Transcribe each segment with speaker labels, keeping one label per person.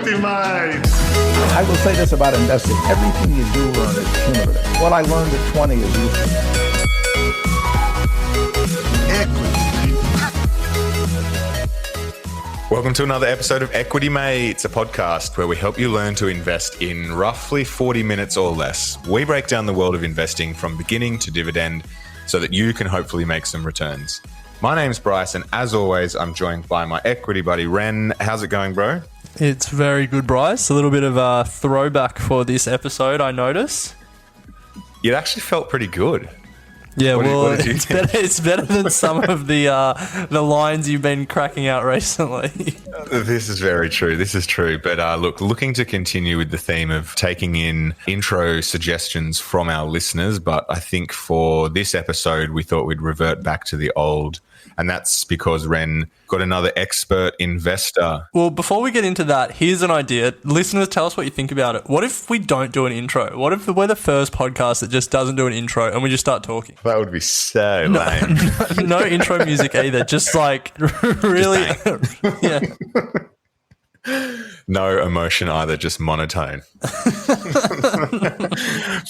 Speaker 1: Equitise.
Speaker 2: I will say this about investing. Everything you do learn is cumulative. What I learned at 20 is useful.
Speaker 3: Welcome to another episode of Equity Mates, a podcast where we help you learn to invest in roughly 40 minutes or less. We break down the world of investing from beginning to dividend so that you can hopefully make some returns. My name's Bryce, and as always, I'm joined by my equity buddy, Ren. How's it going, bro?
Speaker 4: It's very good, Bryce. A little bit of a throwback for this episode, I notice.
Speaker 3: It actually felt pretty good.
Speaker 4: Yeah, it's better than some of the lines you've been cracking out recently.
Speaker 3: This is very true. This is true. But looking to continue with the theme of taking in intro suggestions from our listeners. But I think for this episode, we thought we'd revert back to the old. And that's because Ren got another expert investor.
Speaker 4: Well, before we get into that, here's an idea. Listeners, tell us what you think about it. What if we don't do an intro? What if we're the first podcast that just doesn't do an intro and we just start talking?
Speaker 3: That would be so lame.
Speaker 4: No intro music either. Just like really, yeah.
Speaker 3: No emotion either, just monotone.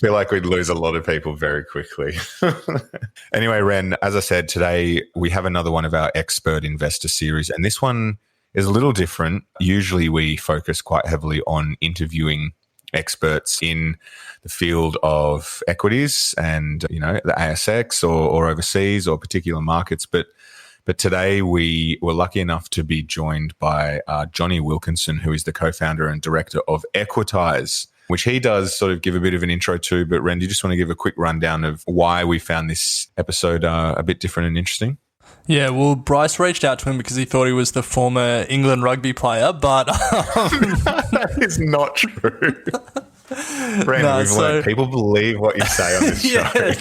Speaker 3: Feel like we'd lose a lot of people very quickly. Anyway, Ren, as I said, today we have another one of our expert investor series, and this one is a little different. Usually we focus quite heavily on interviewing experts in the field of equities and, you know, the ASX or overseas or particular markets, but today we were lucky enough to be joined by Jonny Wilkinson, who is the co-founder and director of Equitise, which he does sort of give a bit of an intro to. But Ren, do you just want to give a quick rundown of why we found this episode a bit different and interesting?
Speaker 4: Yeah, well, Bryce reached out to him because he thought he was the former England rugby player, but...
Speaker 3: That is not true. Brandon, we've learned people believe what you say on this show.
Speaker 4: Yeah,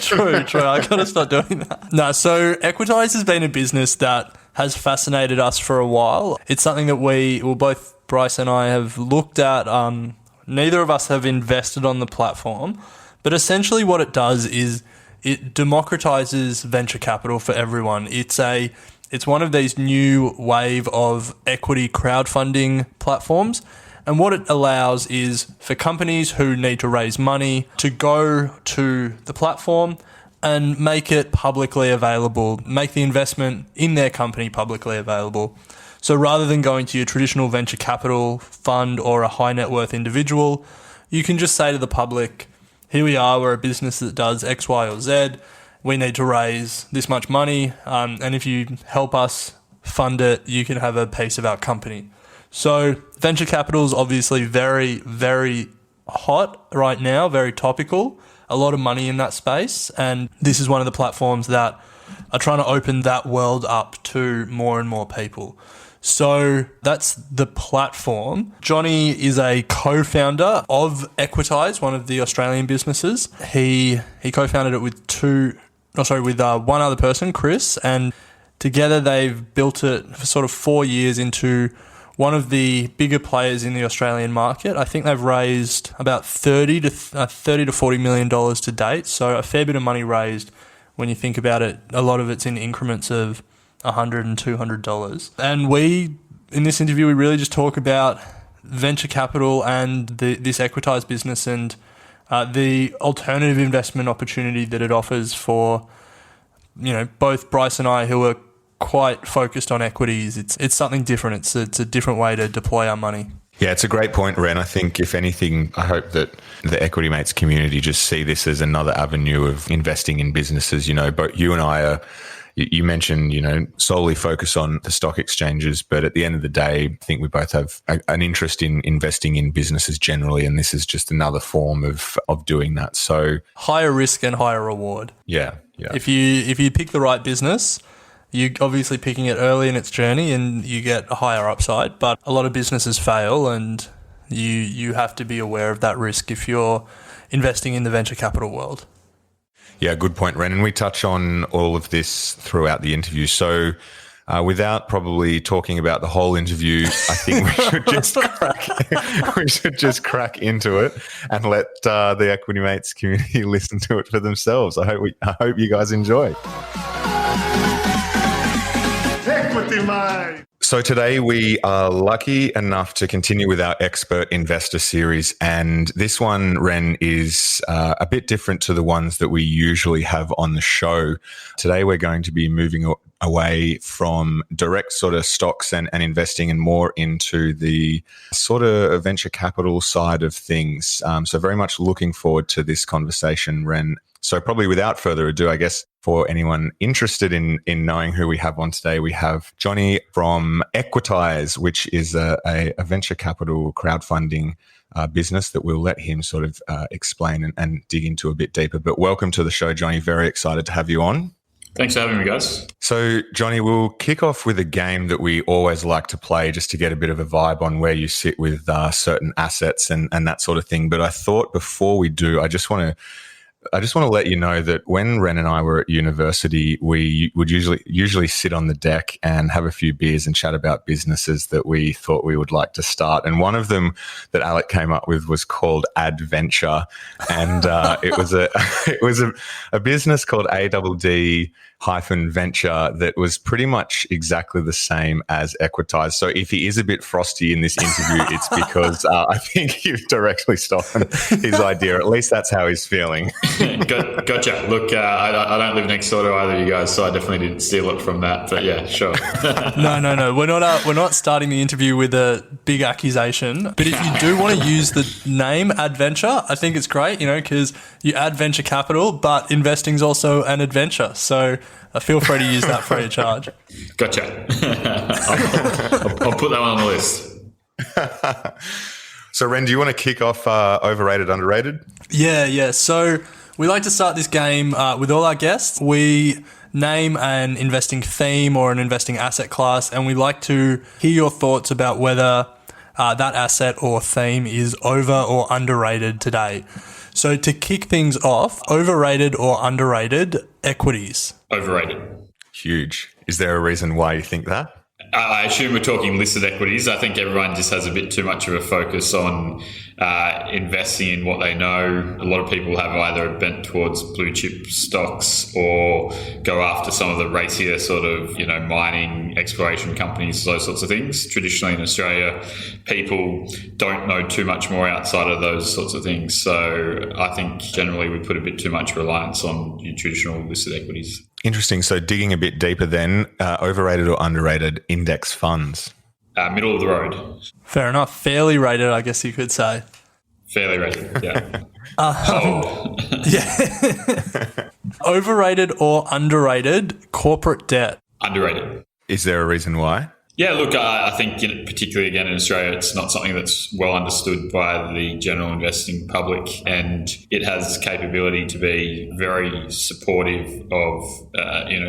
Speaker 4: true. I got to start doing that. No, so Equitise has been a business that has fascinated us for a while. It's something that both Bryce and I have looked at. Neither of us have invested on the platform, but essentially what it does is it democratizes venture capital for everyone. It's one of these new wave of equity crowdfunding platforms. And what it allows is for companies who need to raise money to go to the platform and make it publicly available, make the investment in their company publicly available. So rather than going to your traditional venture capital fund or a high net worth individual, you can just say to the public, here we are, we're a business that does X, Y, or Z. We need to raise this much money. And if you help us fund it, you can have a piece of our company. So venture capital is obviously very, very hot right now, very topical, a lot of money in that space. And this is one of the platforms that are trying to open that world up to more and more people. So that's the platform. Jonny is a co-founder of Equitise, one of the Australian businesses. He co-founded it with one other person, Chris, and together they've built it for sort of 4 years into one of the bigger players in the Australian market. I think they've raised about $30 to $40 million to date. So a fair bit of money raised when you think about it. A lot of it's in increments of $100 and $200. And in this interview, we really just talk about venture capital and this Equitise business and the alternative investment opportunity that it offers for, you know, both Bryce and I, who are quite focused on equities. It's something different. It's a different way to deploy our money.
Speaker 3: Yeah, it's a great point, Ren. I think if anything, I hope that the Equity Mates community just see this as another avenue of investing in businesses. You know, but you and I you mentioned, you know, solely focus on the stock exchanges, but at the end of the day, I think we both have an interest in investing in businesses generally, and this is just another form of doing that. So
Speaker 4: higher risk and higher reward.
Speaker 3: Yeah.
Speaker 4: If you pick the right business, you're obviously picking it early in its journey and you get a higher upside, but a lot of businesses fail and you have to be aware of that risk if you're investing in the venture capital world.
Speaker 3: Yeah, good point, Ren. And we touch on all of this throughout the interview. So without probably talking about the whole interview, I think we should just crack into it and let the Equity Mates community listen to it for themselves. I hope you guys enjoy.
Speaker 1: Equity Mates.
Speaker 3: So today we are lucky enough to continue with our expert investor series. And this one, Ren, is a bit different to the ones that we usually have on the show. Today we're going to be moving away from direct sort of stocks and investing and more into the sort of venture capital side of things. So very much looking forward to this conversation, Ren. So probably without further ado, I guess for anyone interested in knowing who we have on today, we have Jonny from Equitise, which is a venture capital crowdfunding business that we'll let him sort of explain and dig into a bit deeper. But welcome to the show, Jonny. Very excited to have you on.
Speaker 1: Thanks for having me, guys.
Speaker 3: So, Jonny, we'll kick off with a game that we always like to play just to get a bit of a vibe on where you sit with certain assets and that sort of thing. But I thought before we do, I just want to let you know that when Ren and I were at university, we would usually sit on the deck and have a few beers and chat about businesses that we thought we would like to start. And one of them that Alec came up with was called Adventure, and it was a business called ADD-Venture that was pretty much exactly the same as Equitise. So if he is a bit frosty in this interview, it's because I think you've directly stolen his idea. At least that's how he's feeling.
Speaker 1: Gotcha. Look, I don't live next door to either of you guys, so I definitely didn't steal it from that. But yeah, sure.
Speaker 4: No. We're not starting the interview with a big accusation. But if you do want to use the name Adventure, I think it's great, because you add venture capital, but investing is also an adventure. So feel free to use that free of charge.
Speaker 1: Gotcha. I'll put that one on the list.
Speaker 3: So, Ren, do you want to kick off overrated, underrated?
Speaker 4: Yeah. So we like to start this game with all our guests. We name an investing theme or an investing asset class, and we like to hear your thoughts about whether that asset or theme is over or underrated today. So to kick things off, overrated or underrated equities?
Speaker 1: Overrated.
Speaker 3: Huge. Is there a reason why you think that?
Speaker 1: I assume we're talking listed equities. I think everyone just has a bit too much of a focus on investing in what they know. A lot of people have either bent towards blue chip stocks or go after some of the racier sort of, mining, exploration companies, those sorts of things. Traditionally in Australia, people don't know too much more outside of those sorts of things. So I think generally we put a bit too much reliance on your traditional listed equities.
Speaker 3: Interesting. So digging a bit deeper then, overrated or underrated index funds?
Speaker 1: Middle of the road.
Speaker 4: Fair enough. Fairly rated, I guess you could say.
Speaker 1: Fairly rated, yeah.
Speaker 4: Yeah. Overrated or underrated corporate debt?
Speaker 1: Underrated.
Speaker 3: Is there a reason why?
Speaker 1: Yeah, look, I think particularly again in Australia, it's not something that's well understood by the general investing public, and it has capability to be very supportive of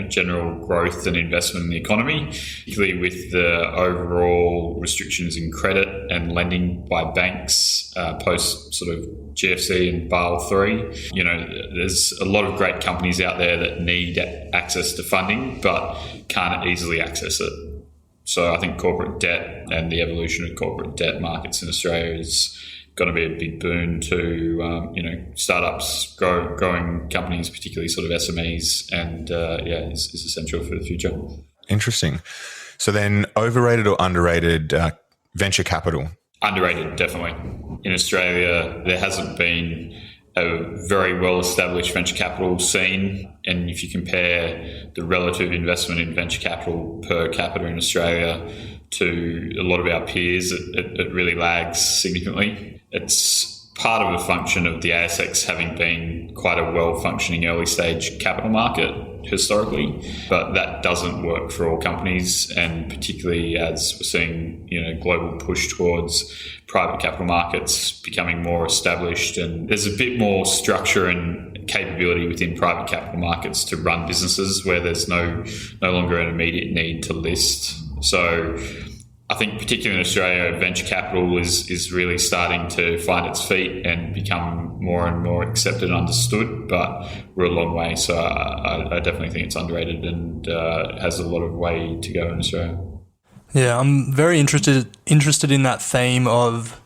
Speaker 1: general growth and investment in the economy, particularly with the overall restrictions in credit and lending by banks post sort of GFC and Basel III. There's a lot of great companies out there that need access to funding but can't easily access it. So I think corporate debt and the evolution of corporate debt markets in Australia is going to be a big boon to startups, growing companies, particularly sort of SMEs, and is essential for the future.
Speaker 3: Interesting. So then, overrated or underrated venture capital?
Speaker 1: Underrated, definitely. In Australia, there hasn't been a very well-established venture capital scene, and if you compare the relative investment in venture capital per capita in Australia to a lot of our peers, it really lags significantly. It's part of a function of the ASX having been quite a well-functioning early-stage capital market historically, but that doesn't work for all companies, and particularly as we're seeing, global push towards private capital markets becoming more established, and there's a bit more structure and capability within private capital markets to run businesses where there's no longer an immediate need to list. So I think particularly in Australia, venture capital is really starting to find its feet and become more and more accepted and understood, but we're a long way. So I definitely think it's underrated and has a lot of way to go in Australia.
Speaker 4: Yeah, I'm very interested in that theme of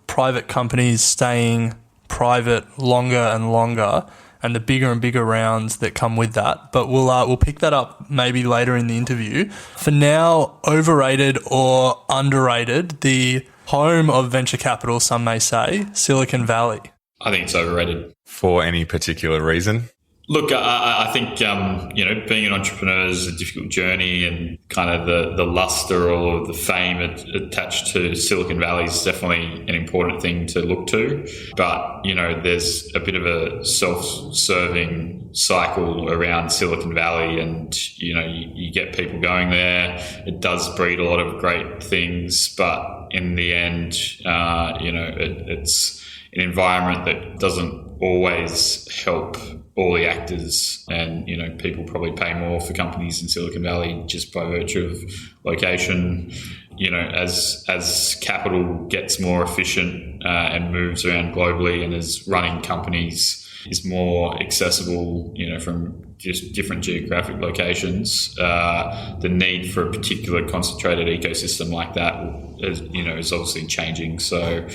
Speaker 4: private companies staying private longer and longer. and the bigger and bigger rounds that come with that. But we'll pick that up maybe later in the interview. For now, overrated or underrated, the home of venture capital, some may say, Silicon Valley.
Speaker 1: I think it's overrated.
Speaker 3: For any particular reason?
Speaker 1: Look, I think, being an entrepreneur is a difficult journey, and kind of the luster or the fame attached to Silicon Valley is definitely an important thing to look to. But, there's a bit of a self-serving cycle around Silicon Valley, and, you get people going there. It does breed a lot of great things, but in the end, it's an environment that doesn't always help all the actors, and people probably pay more for companies in Silicon Valley just by virtue of location. As capital gets more efficient and moves around globally, and as running companies is more accessible, from just different geographic locations, the need for a particular concentrated ecosystem like that is obviously changing. So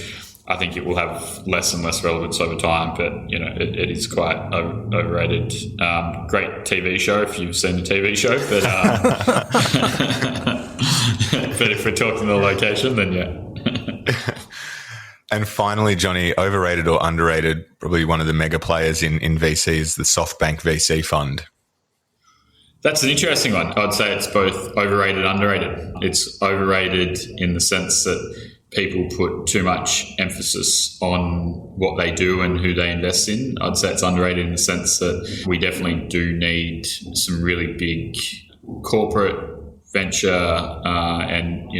Speaker 1: I think it will have less and less relevance over time, but it is quite overrated. Great TV show if you've seen the TV show, but but if we're talking the location, then yeah.
Speaker 3: And finally, Jonny, overrated or underrated? Probably one of the mega players in VC is the SoftBank VC fund.
Speaker 1: That's an interesting one. I'd say it's both overrated and underrated. It's overrated in the sense that people put too much emphasis on what they do and who they invest in. I'd say it's underrated in the sense that we definitely do need some really big corporate venture and,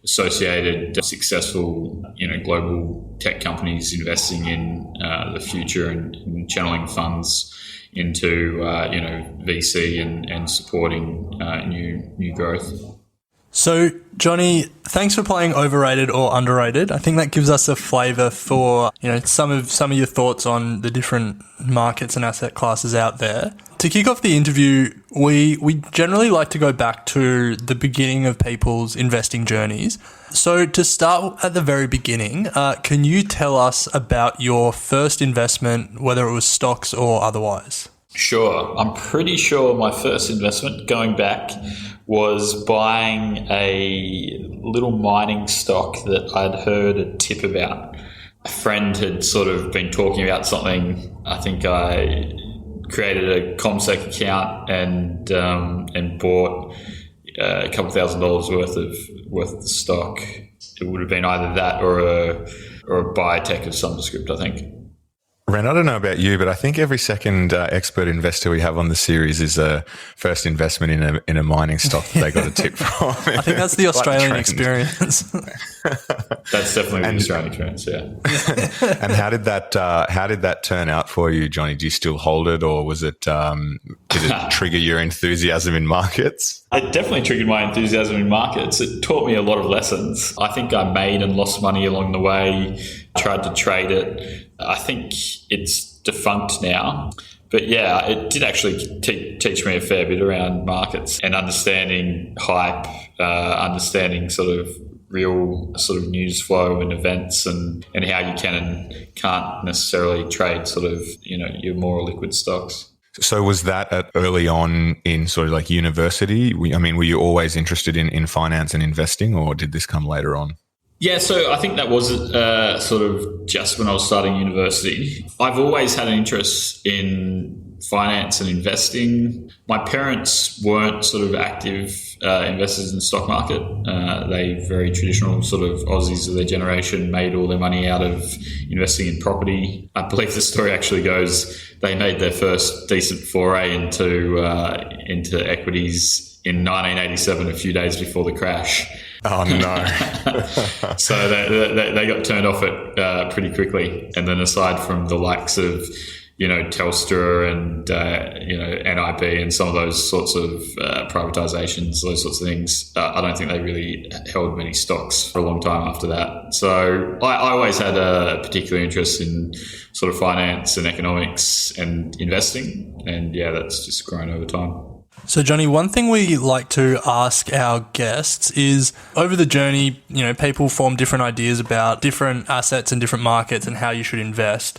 Speaker 1: associated successful, global tech companies investing in the future and channeling funds into, VC and supporting new growth.
Speaker 4: So, Jonny, thanks for playing overrated or underrated. I think that gives us a flavour for, some of your thoughts on the different markets and asset classes out there. To kick off the interview, we generally like to go back to the beginning of people's investing journeys. So to start at the very beginning, can you tell us about your first investment, whether it was stocks or otherwise?
Speaker 1: Sure. I'm pretty sure my first investment going back was buying a little mining stock that I'd heard a tip about. A friend had sort of been talking about something. I think I created a CommSec account and bought a couple $1,000s worth of the stock. It would have been either that or a biotech of some description, I think.
Speaker 3: Ren, I don't know about you, but I think every second expert investor we have on the series is a first investment in a mining stock that they got a tip from.
Speaker 4: I think that's the Australian experience.
Speaker 1: That's definitely the Australian experience, yeah.
Speaker 3: And how did that turn out for you, Jonny? Do you still hold it, or was it did it trigger your enthusiasm in markets?
Speaker 1: It definitely triggered my enthusiasm in markets. It taught me a lot of lessons. I think I made and lost money along the way, tried to trade it. I think it's defunct now. But yeah, it did actually teach me a fair bit around markets and understanding hype, understanding sort of real sort of news flow and events and how you can and can't necessarily trade sort of, your more liquid stocks.
Speaker 3: So was that early on in sort of like university? Were you always interested in finance and investing, or did this come later on?
Speaker 1: Yeah, so I think that was sort of just when I was starting university. I've always had an interest in finance and investing. My parents weren't sort of active investors in the stock market. They very traditional sort of Aussies of their generation, made all their money out of investing in property. I believe the story actually goes they made their first decent foray into equities in 1987, a few days before the crash.
Speaker 3: Oh, no.
Speaker 1: So they got turned off it pretty quickly. And then aside from the likes of, Telstra and, NIB and some of those sorts of privatizations, those sorts of things, I don't think they really held many stocks for a long time after that. So I always had a particular interest in sort of finance and economics and investing. And yeah, that's just grown over time.
Speaker 4: So, Jonny, one thing we like to ask our guests is, over the journey, people form different ideas about different assets and different markets and how you should invest.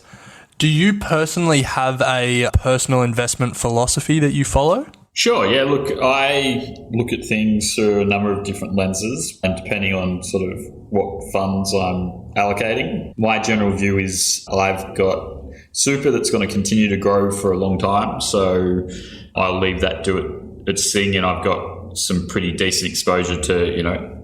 Speaker 4: Do you personally have a personal investment philosophy that you follow?
Speaker 1: Sure, yeah. Look, I look at things through a number of different lenses, and depending on sort of what funds I'm allocating, my general view is I've got super that's going to continue to grow for a long time, so I'll leave that to its thing, and I've got some pretty decent exposure to,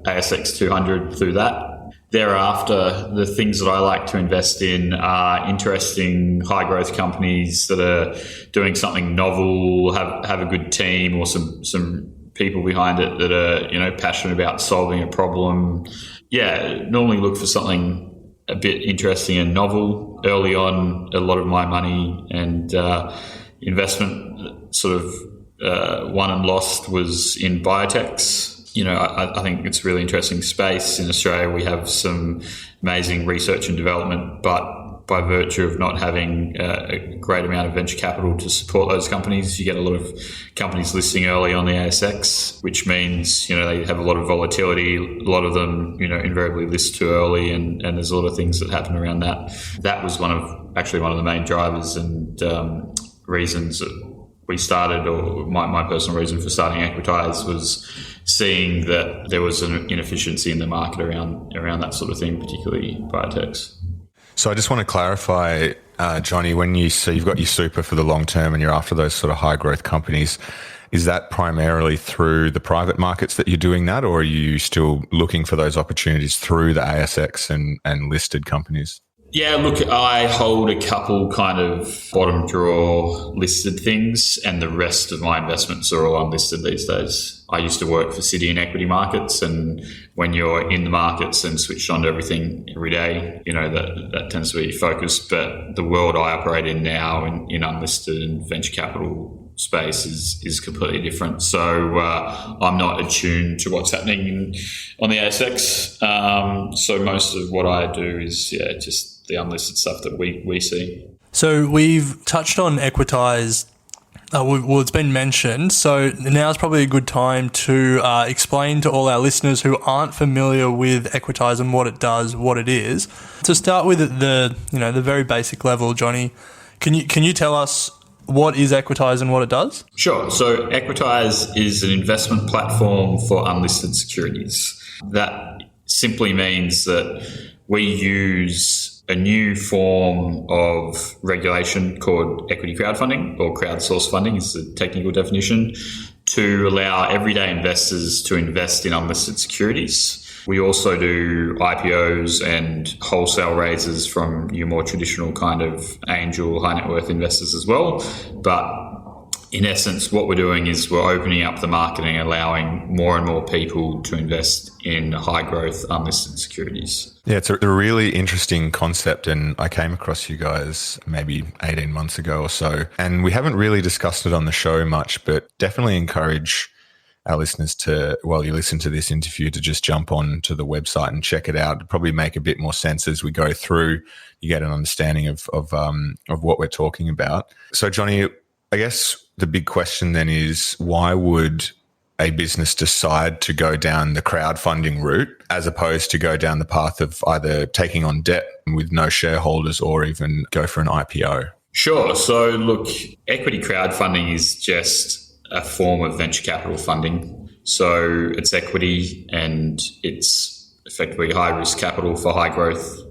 Speaker 1: ASX 200 through that. Thereafter, the things that I like to invest in are interesting high growth companies that are doing something novel, have a good team or some people behind it that are, passionate about solving a problem. Yeah, normally look for something a bit interesting and novel. Early on, a lot of my money and investment sort of won and lost was in biotechs. I think it's a really interesting space. In Australia, we have some amazing research and development, but by virtue of not having a great amount of venture capital to support those companies, you get a lot of companies listing early on the ASX, which means, they have a lot of volatility. A lot of them, invariably list too early, and there's a lot of things that happen around that. That was one of the main drivers and reasons that we started, or my personal reason for starting Equitise was seeing that there was an inefficiency in the market around that sort of thing, particularly biotechs.
Speaker 3: So I just want to clarify, Jonny, when you say you've got your super for the long term and you're after those sort of high growth companies, is that primarily through the private markets that you're doing that, or are you still looking for those opportunities through the ASX and listed companies?
Speaker 1: Yeah, look, I hold a couple kind of bottom drawer listed things, and the rest of my investments are all unlisted these days. I used to work for City and equity markets, and when you're in the markets and switched on to everything every day, that tends to be your focus. But the world I operate in now in unlisted and venture capital space is completely different. So I'm not attuned to what's happening on the ASX. So most of what I do is just the unlisted stuff that we see.
Speaker 4: So we've touched on Equitise. It's been mentioned. So now is probably a good time to explain to all our listeners who aren't familiar with Equitise and what it does, what it is. To start with at the very basic level, Jonny, can you tell us what is Equitise and what it does?
Speaker 1: Sure. So Equitise is an investment platform for unlisted securities. That simply means that we use a new form of regulation called equity crowdfunding, or crowdsourced funding is the technical definition, to allow everyday investors to invest in unlisted securities. We also do IPOs and wholesale raises from your more traditional kind of angel, high net worth investors as well. But in essence, what we're doing is we're opening up the market and allowing more and more people to invest in high growth unlisted securities.
Speaker 3: Yeah, it's a really interesting concept, and I came across you guys maybe 18 months ago or so, and we haven't really discussed it on the show much, but definitely encourage our listeners to, while you listen to this interview, to just jump on to the website and check it out. It'll probably make a bit more sense as we go through. You get an understanding of what we're talking about. So, Jonny, I guess the big question then is, why would a business decide to go down the crowdfunding route as opposed to go down the path of either taking on debt with no shareholders or even go for an IPO?
Speaker 1: Sure. So look, equity crowdfunding is just a form of venture capital funding. So it's equity and it's effectively high risk capital for high growth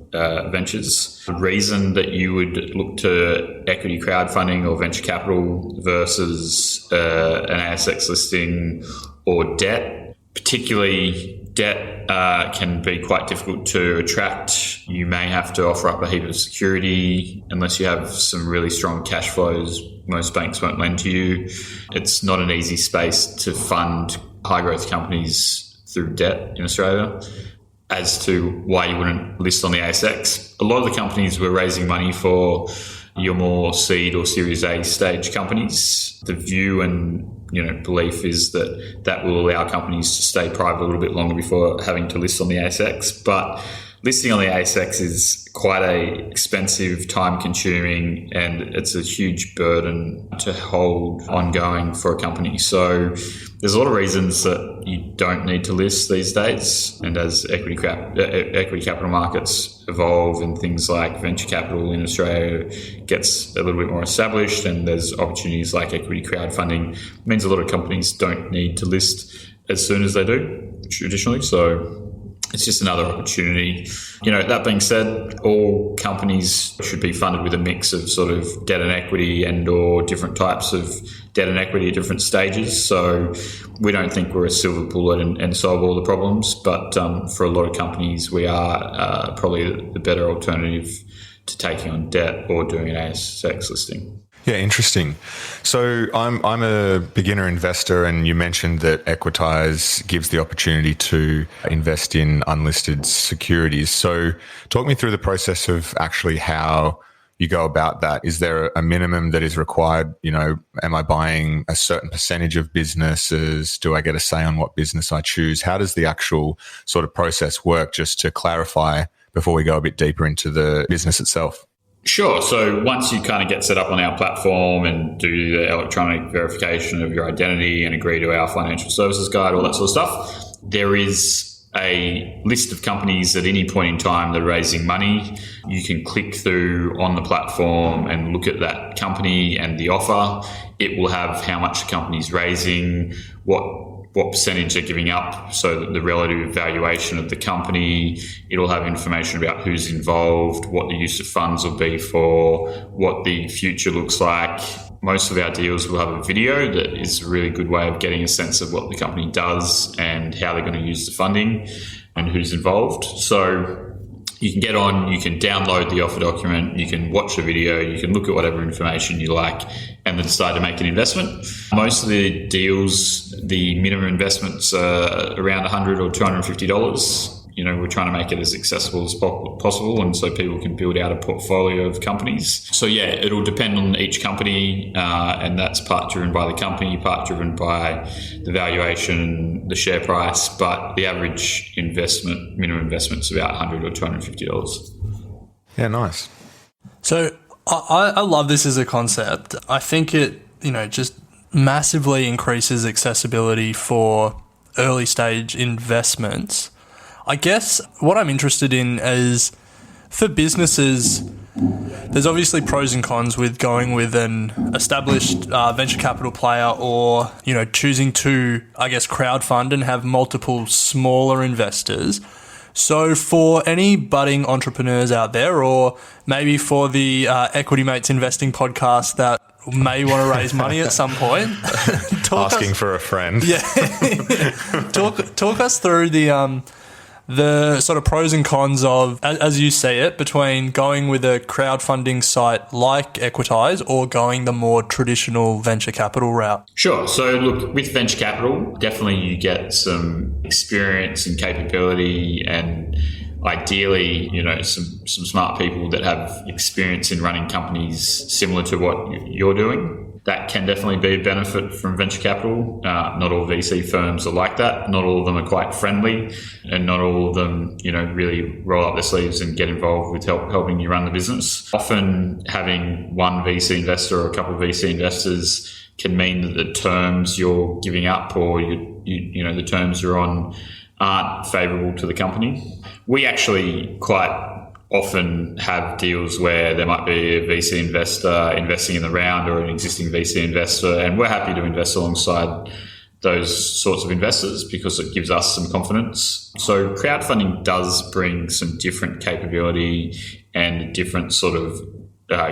Speaker 1: ventures. The reason that you would look to equity crowdfunding or venture capital versus an ASX listing or debt, particularly debt, can be quite difficult to attract. You may have to offer up a heap of security unless you have some really strong cash flows. Most banks won't lend to you. It's not an easy space to fund high growth companies through debt in Australia. As to why you wouldn't list on the ASX, a lot of the companies were raising money for your more seed or Series A stage companies. The view and belief is that will allow companies to stay private a little bit longer before having to list on the ASX. But listing on the ASX is quite a expensive, time-consuming, and it's a huge burden to hold ongoing for a company. So there's a lot of reasons that you don't need to list these days. And as equity capital markets evolve and things like venture capital in Australia gets a little bit more established, and there's opportunities like equity crowdfunding, it means a lot of companies don't need to list as soon as they do traditionally. So it's just another opportunity. That being said, all companies should be funded with a mix of sort of debt and equity and or different types of debt and equity at different stages. So we don't think we're a silver bullet and solve all the problems. But for a lot of companies, we are probably the better alternative to taking on debt or doing an ASX listing.
Speaker 3: Yeah, interesting. So I'm a beginner investor, and you mentioned that Equitise gives the opportunity to invest in unlisted securities. So talk me through the process of actually how you go about that. Is there a minimum that is required? Am I buying a certain percentage of businesses? Do I get a say on what business I choose? How does the actual sort of process work, just to clarify before we go a bit deeper into the business itself?
Speaker 1: Sure. So once you kind of get set up on our platform and do the electronic verification of your identity and agree to our financial services guide, all that sort of stuff, there is a list of companies at any point in time that are raising money. You can click through on the platform and look at that company and the offer. It will have how much the company's raising, what percentage they're giving up, so the relative valuation of the company. It'll have information about who's involved, what the use of funds will be for, what the future looks like. Most of our deals will have a video that is a really good way of getting a sense of what the company does and how they're going to use the funding and who's involved. So you can get on, you can download the offer document, you can watch the video, you can look at whatever information you like, and then decide to make an investment. Most of the deals, the minimum investments are around $100 or $250. We're trying to make it as accessible as possible, and so people can build out a portfolio of companies. So yeah, it'll depend on each company, and that's part driven by the company, part driven by the valuation, the share price, but the average minimum investment is about $100 or $250.
Speaker 3: Yeah, nice.
Speaker 4: So I love this as a concept. I think it, just massively increases accessibility for early stage investments. I guess what I'm interested in is, for businesses, there's obviously pros and cons with going with an established venture capital player, or, choosing to, crowdfund and have multiple smaller investors. So for any budding entrepreneurs out there, or maybe for the Equity Mates Investing podcast that may want to raise money at some point,
Speaker 3: asking for a friend.
Speaker 4: Yeah. Talk us through the sort of pros and cons of, as you see it, between going with a crowdfunding site like Equitise or going the more traditional venture capital route.
Speaker 1: Sure. So look, with venture capital, definitely you get some experience and capability, and ideally, some smart people that have experience in running companies similar to what you're doing. That can definitely be a benefit from venture capital. Not all VC firms are like that. Not all of them are quite friendly, and not all of them, really roll up their sleeves and get involved with helping you run the business. Often having one VC investor or a couple of VC investors can mean that the terms you're giving up, or the terms you're on, aren't favourable to the company. We actually quite often have deals where there might be a VC investor investing in the round, or an existing VC investor, and we're happy to invest alongside those sorts of investors because it gives us some confidence. So crowdfunding does bring some different capability and a different sort of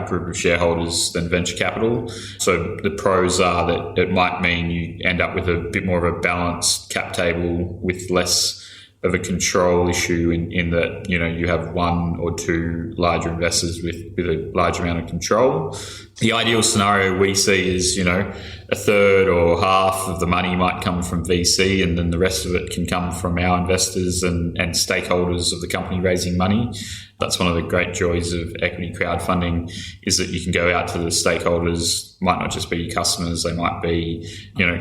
Speaker 1: group of shareholders than venture capital. So the pros are that it might mean you end up with a bit more of a balanced cap table with less of a control issue in that, you have one or two larger investors with a large amount of control. The ideal scenario we see is, a third or half of the money might come from VC, and then the rest of it can come from our investors and stakeholders of the company raising money. That's one of the great joys of equity crowdfunding, is that you can go out to the stakeholders. Might not just be your customers, they might be,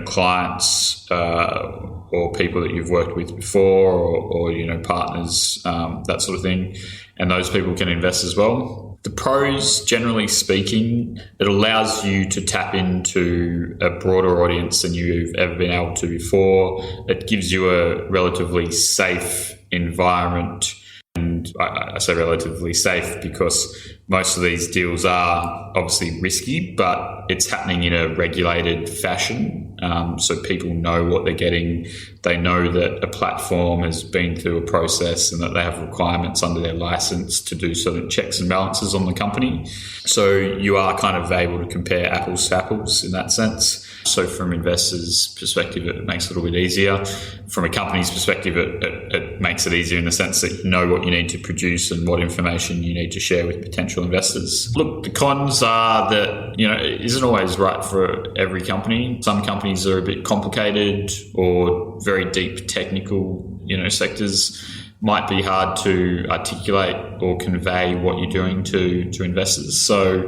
Speaker 1: clients, or people that you've worked with before, or partners, that sort of thing. And those people can invest as well. The pros, generally speaking, it allows you to tap into a broader audience than you've ever been able to before. It gives you a relatively safe environment. And I say relatively safe because most of these deals are obviously risky, but it's happening in a regulated fashion. So people know what they're getting. They know that a platform has been through a process and that they have requirements under their license to do certain checks and balances on the company. So you are kind of able to compare apples to apples in that sense. So from investors' perspective, it makes it a little bit easier. From a company's perspective, it makes it easier in the sense that you know what you need to produce and what information you need to share with potential investors. Look, the cons are that, it isn't always right for every company. Some companies are a bit complicated or very deep technical, sectors might be hard to articulate or convey what you're doing to investors. So,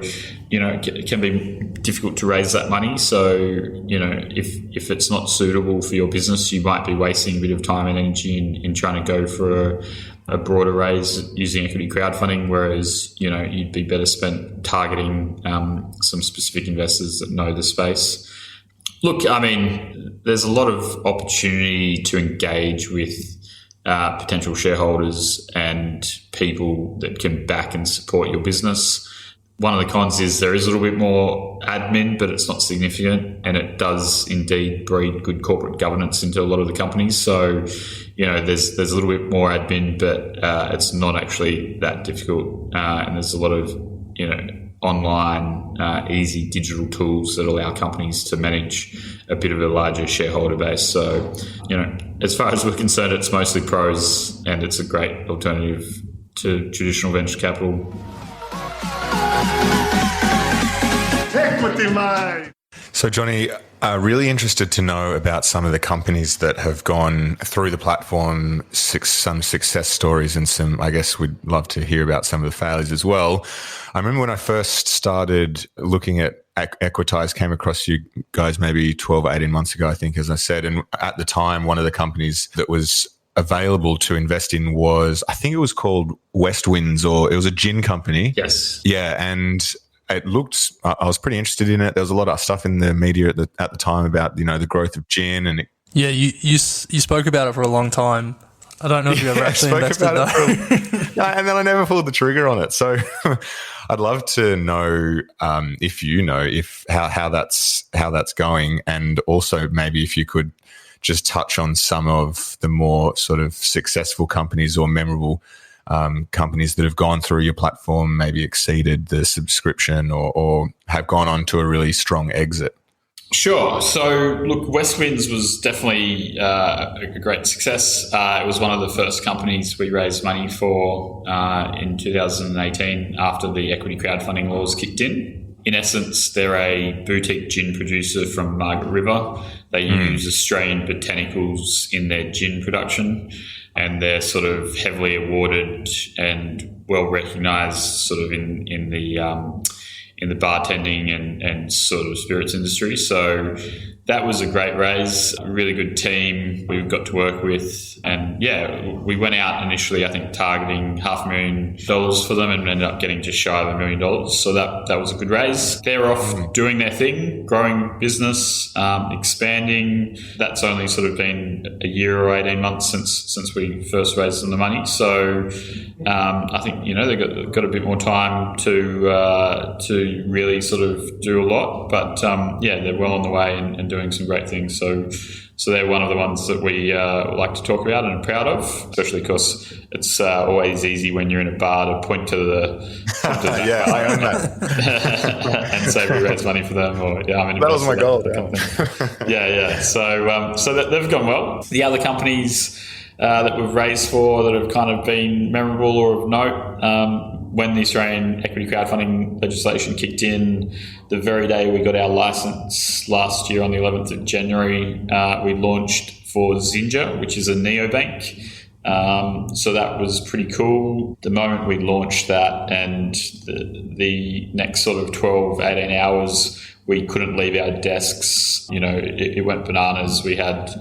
Speaker 1: it can be difficult to raise that money. So, if it's not suitable for your business, you might be wasting a bit of time and energy in trying to go for a broader raise using equity crowdfunding, whereas, you'd be better spent targeting some specific investors that know the space. Look, there's a lot of opportunity to engage with potential shareholders and people that can back and support your business. One of the cons is there is a little bit more admin, but it's not significant, and it does indeed breed good corporate governance into a lot of the companies. So, there's a little bit more admin, but it's not actually that difficult, and there's a lot of online easy digital tools that allow companies to manage a bit of a larger shareholder base. So, as far as we're concerned, it's mostly pros, and it's a great alternative to traditional venture capital.
Speaker 3: So, Jonny, really interested to know about some of the companies that have gone through the platform, some success stories, and some, I guess we'd love to hear about some of the failures as well. I remember when I first started looking at Equitise, came across you guys maybe 12 or 18 months ago, I think, as I said. And at the time, one of the companies that was available to invest in was, I think it was called West Winds, or it was a gin company.
Speaker 1: Yes.
Speaker 3: Yeah. And it looked, I was pretty interested in it. There was a lot of stuff in the media at the time about, the growth of gin. And
Speaker 4: yeah, you spoke about it for a long time. I don't know if you ever actually invested though.
Speaker 3: And then I never pulled the trigger on it. So I'd love to know if how that's going, and also maybe if you could just touch on some of the more sort of successful companies or memorable companies that have gone through your platform, maybe exceeded the subscription or have gone on to a really strong exit.
Speaker 1: Sure. So, look, West Winds was definitely a great success. It was one of the first companies we raised money for in 2018 after the equity crowdfunding laws kicked in. In essence, they're a boutique gin producer from Margaret River. They use Australian botanicals in their gin production, and they're sort of heavily awarded and well recognised sort of in the bartending and sort of spirits industry. So that was a great raise, a really good team we got to work with. And yeah, we went out initially, I think, targeting $500,000 for them and ended up getting just shy of $1 million. So that was a good raise. They're off doing their thing, growing business, expanding. That's only sort of been a year or 18 months since we first raised them the money. So I think, they've got a bit more time to really sort of do a lot. But they're well on the way and doing some great things. So they're one of the ones that we like to talk about and are proud of, especially because it's always easy when you're in a bar to point to that
Speaker 3: yeah, I own that.
Speaker 1: and say we raise money for them. Or
Speaker 3: that was my goal.
Speaker 1: Yeah. So they've gone well. The other companies that we've raised for that have kind of been memorable or of note, when the Australian equity crowdfunding legislation kicked in, the very day we got our license last year on the 11th of January, we launched for Zinger, which is a neobank. So that was pretty cool. The moment we launched that and the next sort of 12, 18 hours, we couldn't leave our desks. It went bananas. We had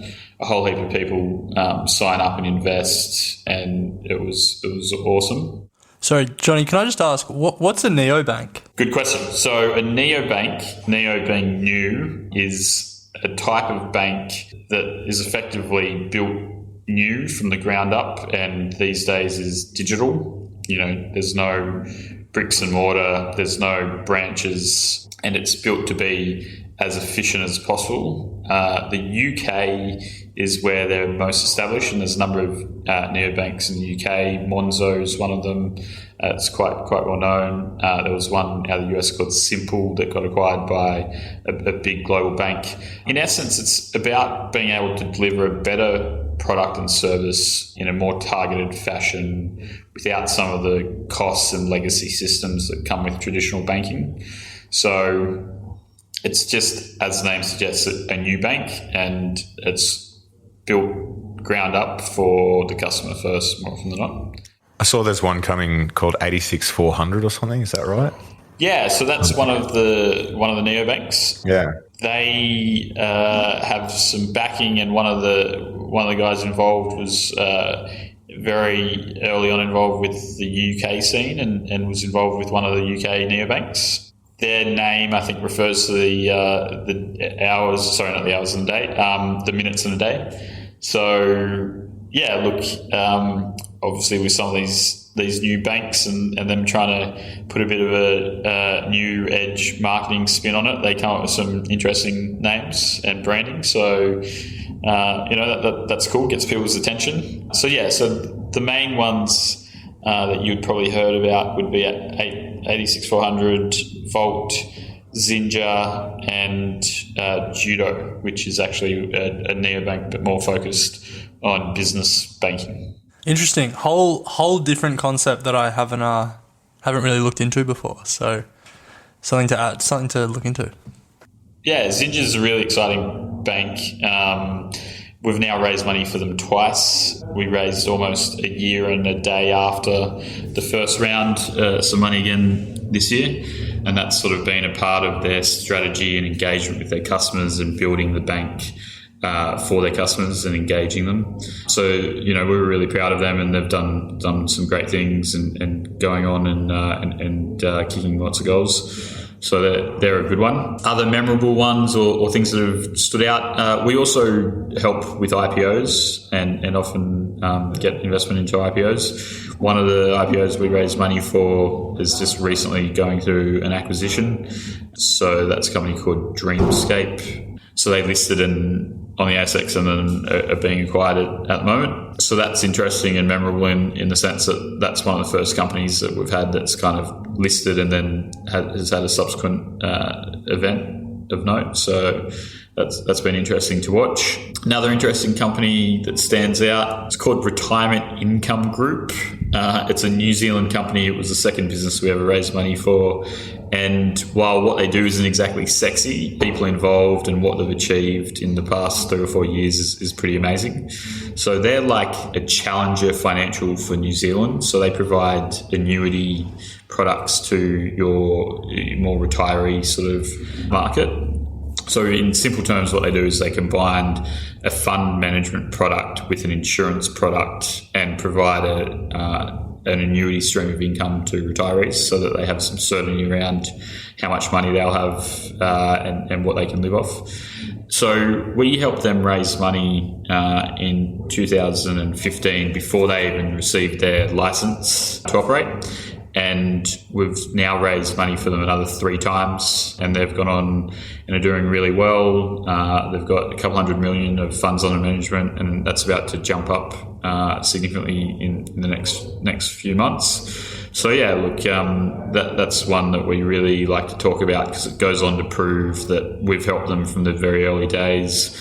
Speaker 1: a whole heap of people sign up and invest, and it was awesome.
Speaker 4: Sorry, Johnny, can I just ask, what's a neobank?
Speaker 1: Good question. So a neobank, neo being new, is a type of bank that is effectively built new from the ground up, and these days is digital. There's no bricks and mortar, there's no branches, and it's built to be as efficient as possible. The UK is where they're most established, and there's a number of neobanks in the UK. Monzo is one of them. It's quite well known. There was one out of the US called Simple that got acquired by a big global bank. In essence, it's about being able to deliver a better product and service in a more targeted fashion without some of the costs and legacy systems that come with traditional banking. So it's just, as the name suggests, a new bank, and it's built ground up for the customer first, more often than not.
Speaker 3: I saw there's one coming called 86400 or something. Is that right?
Speaker 1: Yeah, so that's one of the neobanks.
Speaker 3: Yeah,
Speaker 1: they have some backing, and one of the guys involved was very early on involved with the UK scene, and was involved with one of the UK neobanks. Their name, I think, refers to the hours. Sorry, not the hours in the day. The minutes in the day. So yeah, look. Obviously, with some of these new banks and them trying to put a bit of a new edge marketing spin on it, they come up with some interesting names and branding. So that's cool. Gets people's attention. So yeah. So the main ones that you'd probably heard about would be 86400, Volt, Zinja, and Judo, which is actually a neobank but more focused on business banking.
Speaker 4: Interesting. Whole different concept that I haven't really looked into before. So something to look into.
Speaker 1: Yeah, Zinja is a really exciting bank. We've now raised money for them twice. We raised almost a year and a day after the first round, some money again this year. And that's sort of been a part of their strategy and engagement with their customers and building the bank for their customers and engaging them. So, we were really proud of them, and they've done some great things and going on and kicking lots of goals. So they're a good one. Other memorable ones or things that have stood out, we also help with IPOs and often get investment into IPOs. One of the IPOs we raised money for is just recently going through an acquisition. So that's a company called Dreamscape. So they listed on the ASX and then are being acquired at the moment. So that's interesting and memorable in the sense that that's one of the first companies that we've had that's kind of listed and then has had a subsequent event of note. So that's been interesting to watch. Another interesting company that stands out, it's called Retirement Income Group. It's a New Zealand company. It was the second business we ever raised money for. And while what they do isn't exactly sexy, people involved and what they've achieved in the past 3 or 4 years is pretty amazing. So they're like a challenger financial for New Zealand. So they provide annuity products to your more retiree sort of market. So in simple terms, what they do is they combine a fund management product with an insurance product and provide an annuity stream of income to retirees so that they have some certainty around how much money they'll have and what they can live off. So we helped them raise money in 2015 before they even received their license to operate. And we've now raised money for them another 3 times, and they've gone on and are doing really well. They've got a couple $100 million of funds under management, and that's about to jump up significantly in the next few months. So yeah, look, that's one that we really like to talk about because it goes on to prove that we've helped them from the very early days.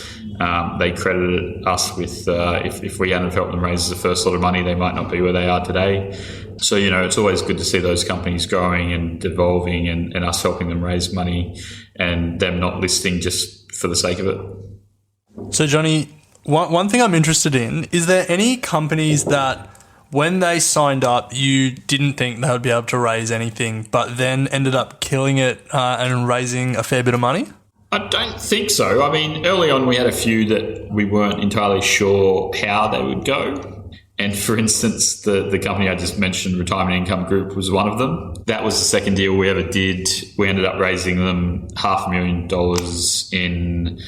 Speaker 1: They credited us with if we hadn't helped them raise the first lot of money, they might not be where they are today. So, it's always good to see those companies growing and evolving and us helping them raise money and them not listing just for the sake of it.
Speaker 4: So, Johnny, one thing I'm interested in, is there any companies that when they signed up, you didn't think they would be able to raise anything, but then ended up killing it and raising a fair bit of money?
Speaker 1: I don't think so. I mean, early on we had a few that we weren't entirely sure how they would go. And for instance, the company I just mentioned, Retirement Income Group, was one of them. That was the second deal we ever did. We ended up raising them $500,000 in,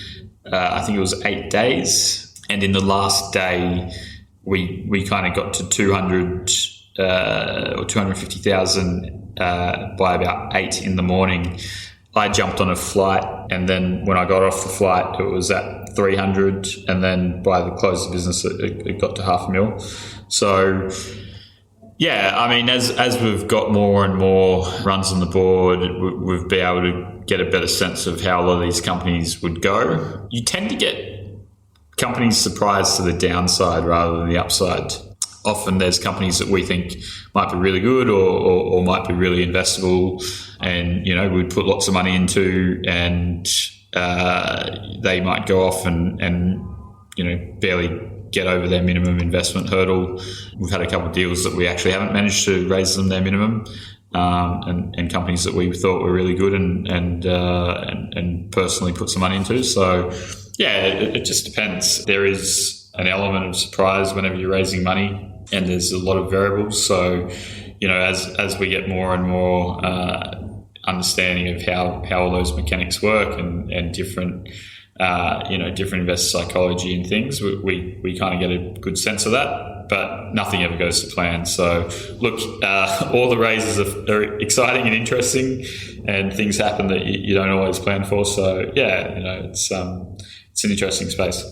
Speaker 1: I think it was 8 days. And in the last day, we kind of got to 200 or 250,000 by about 8 in the morning. I jumped on a flight, and then when I got off the flight, it was at 300, and then by the close of business, it got to $500,000. So, yeah, I mean, as we've got more and more runs on the board, we've been able to get a better sense of how a lot of these companies would go. You tend to get companies surprised to the downside rather than the upside. Often there's companies that we think might be really good or might be really investable, and, you know, we'd put lots of money into, and they might go off and, you know, barely get over their minimum investment hurdle. We've had a couple of deals that we actually haven't managed to raise them their minimum, and companies that we thought were really good and personally put some money into. So, yeah, it just depends. There is an element of surprise whenever you're raising money, and there's a lot of variables. So, you know, as we get more and more understanding of how all those mechanics work and different, you know, different investor psychology and things, we kind of get a good sense of that, but nothing ever goes to plan. So, look, all the raises are exciting and interesting, and things happen that you don't always plan for. So, yeah, you know, it's an interesting space.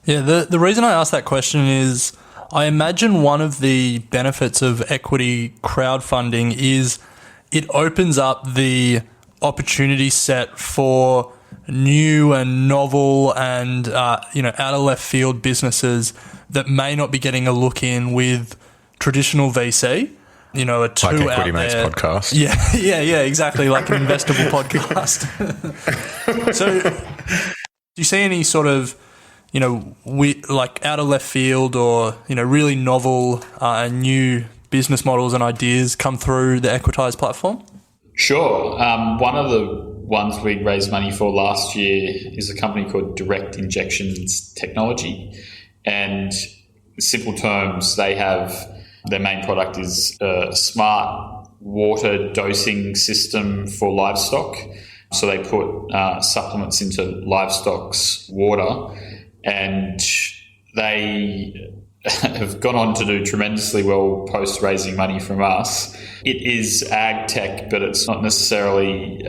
Speaker 4: Yeah, the reason I asked that question is I imagine one of the benefits of equity crowdfunding is it opens up the opportunity set for new and novel and, you know, out of left field businesses that may not be getting a look in with traditional VC. You know, like
Speaker 3: Equity Mates podcast.
Speaker 4: Yeah, exactly, like an investable podcast. So, do you see any sort of, you know, like out of left field or, you know, really novel and new business models and ideas come through the Equitise platform? Sure.
Speaker 1: One of the ones we raised money for last year is a company called Direct Injections Technology. And in simple terms, their main product is a smart water dosing system for livestock. So they put supplements into livestock's water, and they have gone on to do tremendously well post raising money from us. It is ag tech, but it's not necessarily,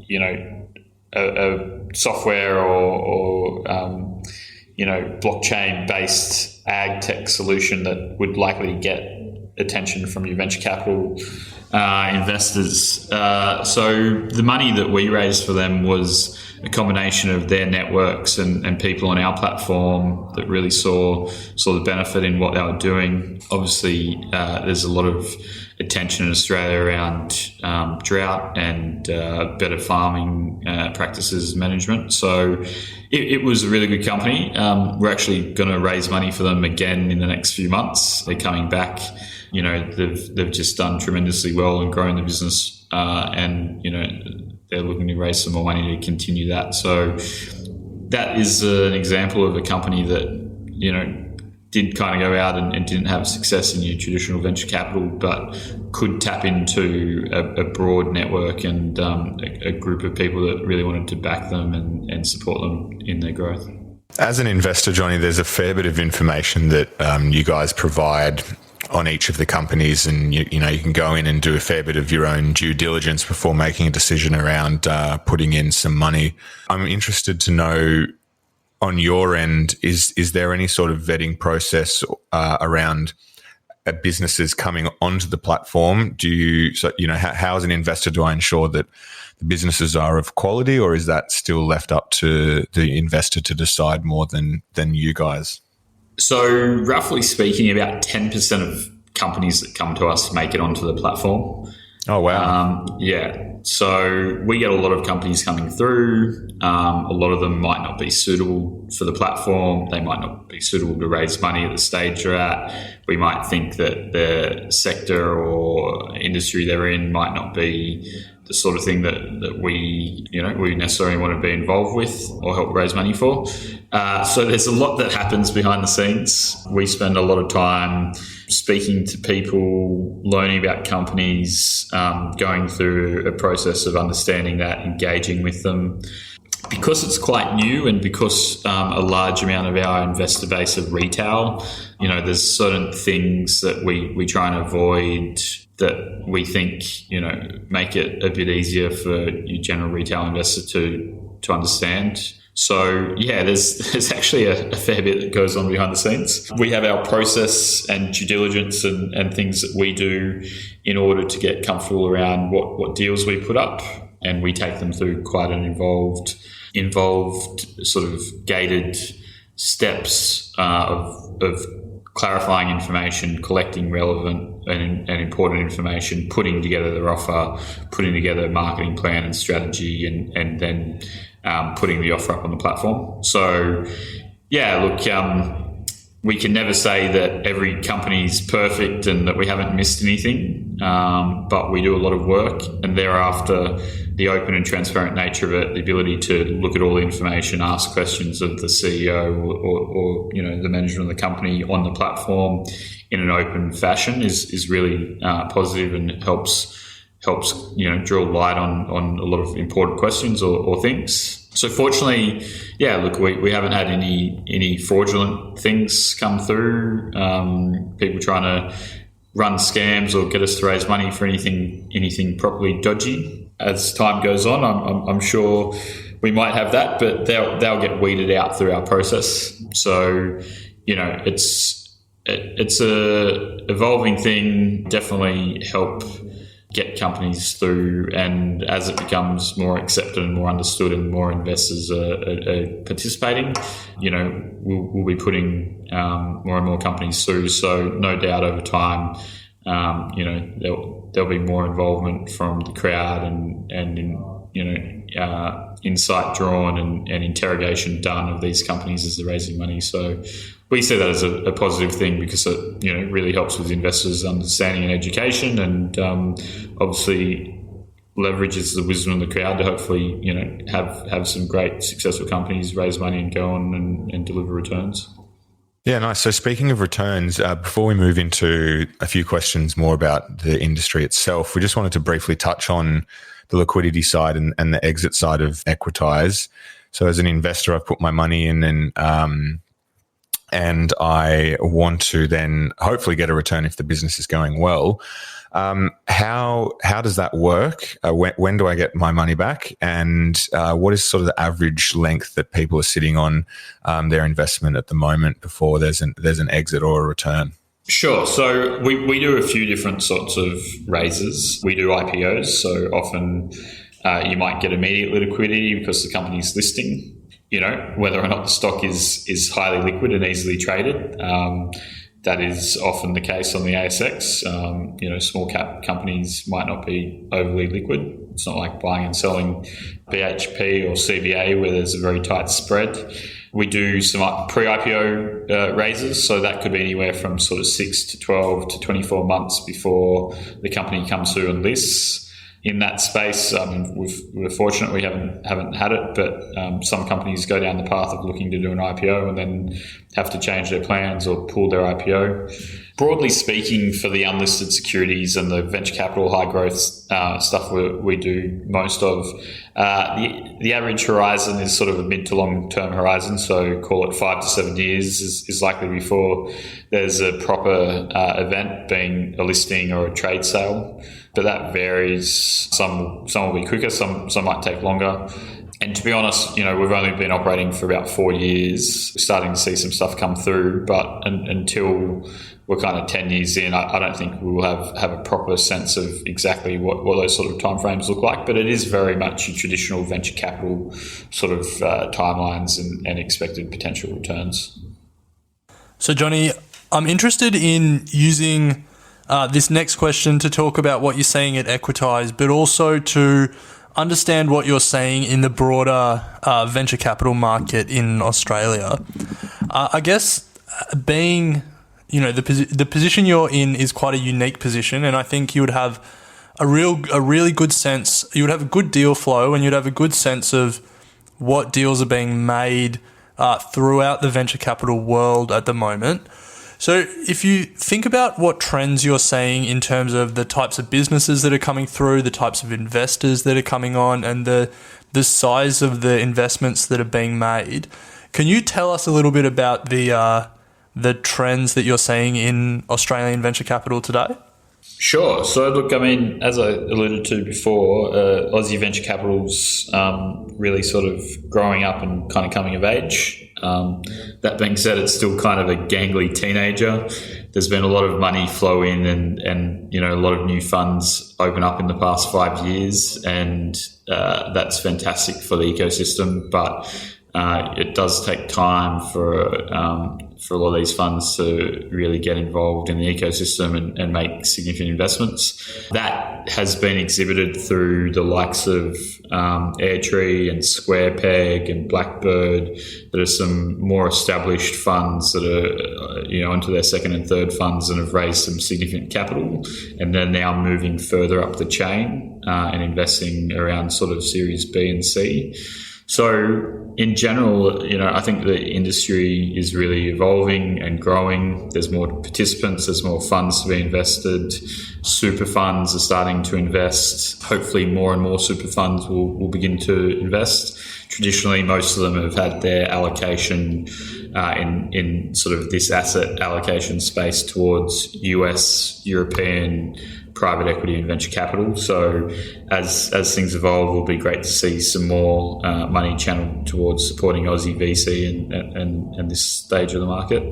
Speaker 1: you know, a software or you know, blockchain based ag tech solution that would likely get attention from your venture capital investors. So the money that we raised for them was a combination of their networks and people on our platform that really saw the benefit in what they were doing. Obviously, there's a lot of attention in Australia around drought and better farming practices management. So it was a really good company. We're actually going to raise money for them again in the next few months. They're coming back. You know, they've just done tremendously well and grown the business, and, you know, they're looking to raise some more money to continue that. So that is an example of a company that, you know, did kind of go out and didn't have success in your traditional venture capital, but could tap into a broad network and a group of people that really wanted to back them and support them in their growth.
Speaker 3: As an investor, Jonny, there's a fair bit of information that you guys provide on each of the companies, and you know, you can go in and do a fair bit of your own due diligence before making a decision around putting in some money. I'm interested to know, on your end, is there any sort of vetting process around businesses coming onto the platform? How as an investor do I ensure that the businesses are of quality, or is that still left up to the investor to decide more than you guys?
Speaker 1: So roughly speaking, about 10% of companies that come to us make it onto the platform.
Speaker 3: Oh, wow.
Speaker 1: Yeah. So we get a lot of companies coming through. A lot of them might not be suitable for the platform. They might not be suitable to raise money at the stage they're at. We might think that the sector or industry they're in might not be the sort of thing that we necessarily want to be involved with or help raise money for. So there's a lot that happens behind the scenes. We spend a lot of time speaking to people, learning about companies, going through a process of understanding that, engaging with them. Because it's quite new and because a large amount of our investor base are retail, there's certain things that we try and avoid that we think, make it a bit easier for your general retail investor to understand. So, yeah, there's actually a fair bit that goes on behind the scenes. We have our process and due diligence and things that we do in order to get comfortable around what deals we put up, and we take them through quite an involved sort of gated steps of clarifying information, collecting relevant and important information, putting together their offer, putting together a marketing plan and strategy, and then putting the offer up on the platform. So, yeah, look, we can never say that every company is perfect and that we haven't missed anything, but we do a lot of work, and thereafter the open and transparent nature of it, the ability to look at all the information, ask questions of the CEO or the management of the company on the platform in an open fashion is really positive and helps draw light on a lot of important questions or things. So fortunately, yeah, look, we haven't had any fraudulent things come through. People trying to run scams or get us to raise money for anything properly dodgy. As time goes on, I'm sure we might have that, but they'll get weeded out through our process. So, it's a evolving thing. Definitely help get companies through, and as it becomes more accepted and more understood and more investors are participating, we'll be putting more and more companies through. So no doubt over time, there'll be more involvement from the crowd and insight drawn and interrogation done of these companies as they're raising money. So we see that as a positive thing because it really helps with investors' understanding and education, and obviously leverages the wisdom of the crowd to hopefully have some great successful companies raise money and go on and deliver returns.
Speaker 3: Yeah, nice. So speaking of returns, before we move into a few questions more about the industry itself, we just wanted to briefly touch on the liquidity side and the exit side of Equitise. So as an investor, I've put my money in and I want to then hopefully get a return if the business is going well. How does that work? When do I get my money back? And what is sort of the average length that people are sitting on their investment at the moment before there's an exit or a return?
Speaker 1: Sure. So we do a few different sorts of raises. We do IPOs. So often you might get immediate liquidity because the company's listing, whether or not the stock is highly liquid and easily traded. That is often the case on the ASX. Small cap companies might not be overly liquid. It's not like buying and selling BHP or CBA where there's a very tight spread. We do some pre-IPO raises, so that could be anywhere from sort of 6 to 12 to 24 months before the company comes through and lists. In that space, we're fortunate we haven't had it, but some companies go down the path of looking to do an IPO and then have to change their plans or pull their IPO. Broadly speaking, for the unlisted securities and the venture capital high growth stuff we do most of, the average horizon is sort of a mid to long term horizon, so call it 5 to 7 years is likely before there's a proper event, being a listing or a trade sale. But that varies. Some will be quicker, some might take longer. And to be honest, we've only been operating for about 4 years. We're starting to see some stuff come through, but until we're kind of 10 years in, I don't think we will have a proper sense of exactly what those sort of timeframes look like. But it is very much a traditional venture capital sort of timelines and expected potential returns.
Speaker 4: So, Jonny, I'm interested in using this next question to talk about what you're saying at Equitise, but also to understand what you're saying in the broader venture capital market in Australia. I guess being, the position you're in is quite a unique position, and I think you would have a really good sense. You would have a good deal flow, and you'd have a good sense of what deals are being made throughout the venture capital world at the moment. So if you think about what trends you're seeing in terms of the types of businesses that are coming through, the types of investors that are coming on, and the size of the investments that are being made, can you tell us a little bit about the trends that you're seeing in Australian venture capital today?
Speaker 1: Sure. So, look, I mean, as I alluded to before, Aussie venture capital's really sort of growing up and kind of coming of age. That being said, it's still kind of a gangly teenager. There's been a lot of money flow in and a lot of new funds open up in the past 5 years, and that's fantastic for the ecosystem. But it does take time for a lot of these funds to really get involved in the ecosystem and make significant investments. That has been exhibited through the likes of Airtree and SquarePeg and Blackbird. There are some more established funds that are onto their second and third funds and have raised some significant capital, and they're now moving further up the chain and investing around sort of Series B and C. So in general, I think the industry is really evolving and growing. There's more participants, there's more funds to be invested. Super funds are starting to invest. Hopefully more and more super funds will begin to invest. Traditionally, most of them have had their allocation in sort of this asset allocation space towards US, European, private equity and venture capital. So as things evolve, it will be great to see some more money channeled towards supporting Aussie VC and this stage of the market.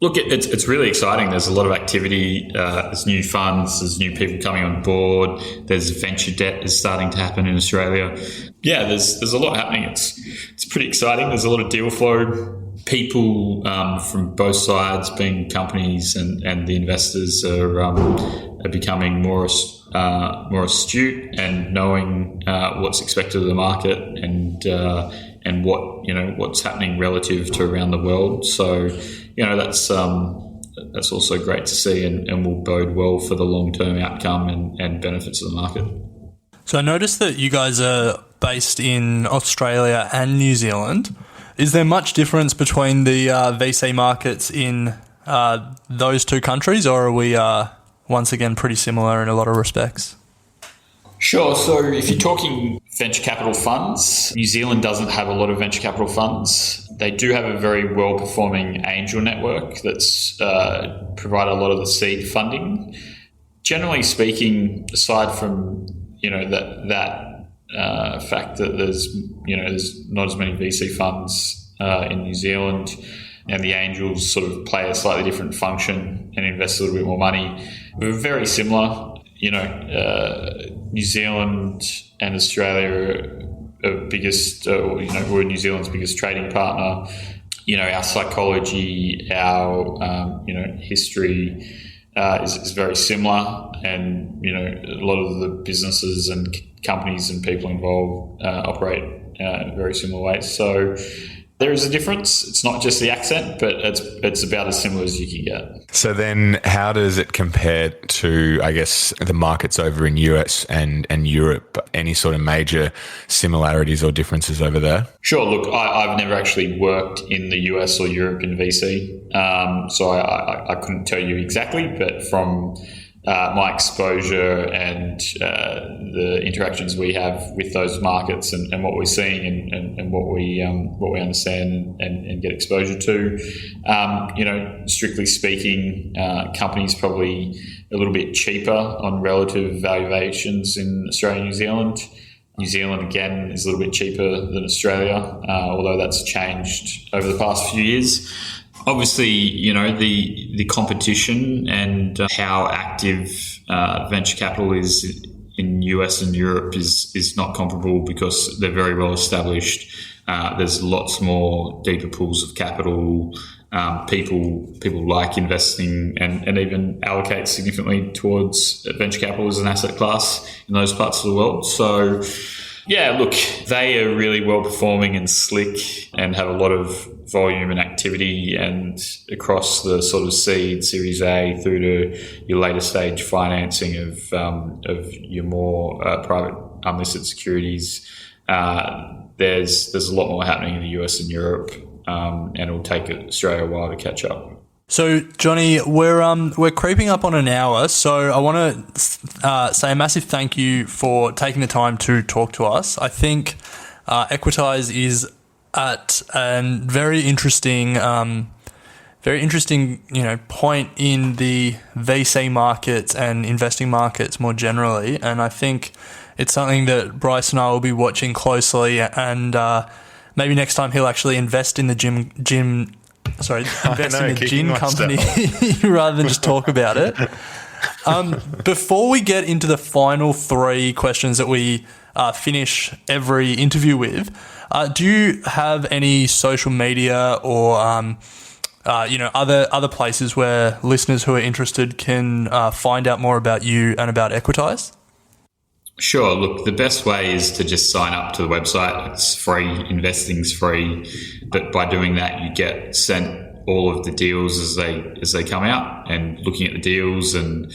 Speaker 1: Look, it's really exciting. There's a lot of activity. There's new funds. There's new people coming on board. There's venture debt is starting to happen in Australia. Yeah, there's a lot happening. It's pretty exciting. There's a lot of deal flow. People from both sides, being companies and the investors, are becoming more astute and knowing what's expected of the market and what's happening relative to around the world. So that's also great to see and will bode well for the long-term outcome and benefits of the market.
Speaker 4: So I noticed that you guys are based in Australia and New Zealand. Is there much difference between the VC markets in those two countries, or are we once again pretty similar in a lot of respects?
Speaker 1: Sure. So if you're talking venture capital funds, New Zealand doesn't have a lot of venture capital funds. They do have a very well-performing angel network that's provide a lot of the seed funding. Generally speaking, aside from that fact that there's not as many VC funds in New Zealand, and the angels sort of play a slightly different function and invest a little bit more money. We're very similar. New Zealand and Australia are biggest. We're New Zealand's biggest trading partner. Our psychology, our history is very similar, and a lot of the businesses and companies and people involved operate in very similar ways. So there is a difference. It's not just the accent, but it's about as similar as you can get.
Speaker 3: So then how does it compare to, I guess, the markets over in US and Europe? Any sort of major similarities or differences over there?
Speaker 1: Sure. Look, I've never actually worked in the US or Europe in VC, so I couldn't tell you exactly, but from my exposure and the interactions we have with those markets and what we're seeing and what we understand and get exposure to, strictly speaking, companies probably a little bit cheaper on relative valuations in Australia and New Zealand. New Zealand, again, is a little bit cheaper than Australia, although that's changed over the past few years. Obviously, the competition and how active venture capital is in US and Europe is not comparable because they're very well established. There's lots more deeper pools of capital. People like investing and even allocate significantly towards venture capital as an asset class in those parts of the world. So Yeah, look, they are really well performing and slick and have a lot of volume and activity, and across the sort of seed, Series A, through to your later stage financing of your more private unlisted securities. There's a lot more happening in the US and Europe, and it'll take Australia a while to catch up.
Speaker 4: So, Jonny, we're creeping up on an hour, so I want to say a massive thank you for taking the time to talk to us. I think Equitise is at a very interesting, point in the VC markets and investing markets more generally, and I think it's something that Bryce and I will be watching closely, and maybe next time he'll actually invest in the gin company rather than just talk about it. Before we get into the final 3 questions that we finish every interview with, do you have any social media or other places where listeners who are interested can find out more about you and about Equitise?
Speaker 1: Sure. Look, the best way is to just sign up to the website. It's free. Investing's free. But by doing that, you get sent all of the deals as they come out, and looking at the deals and,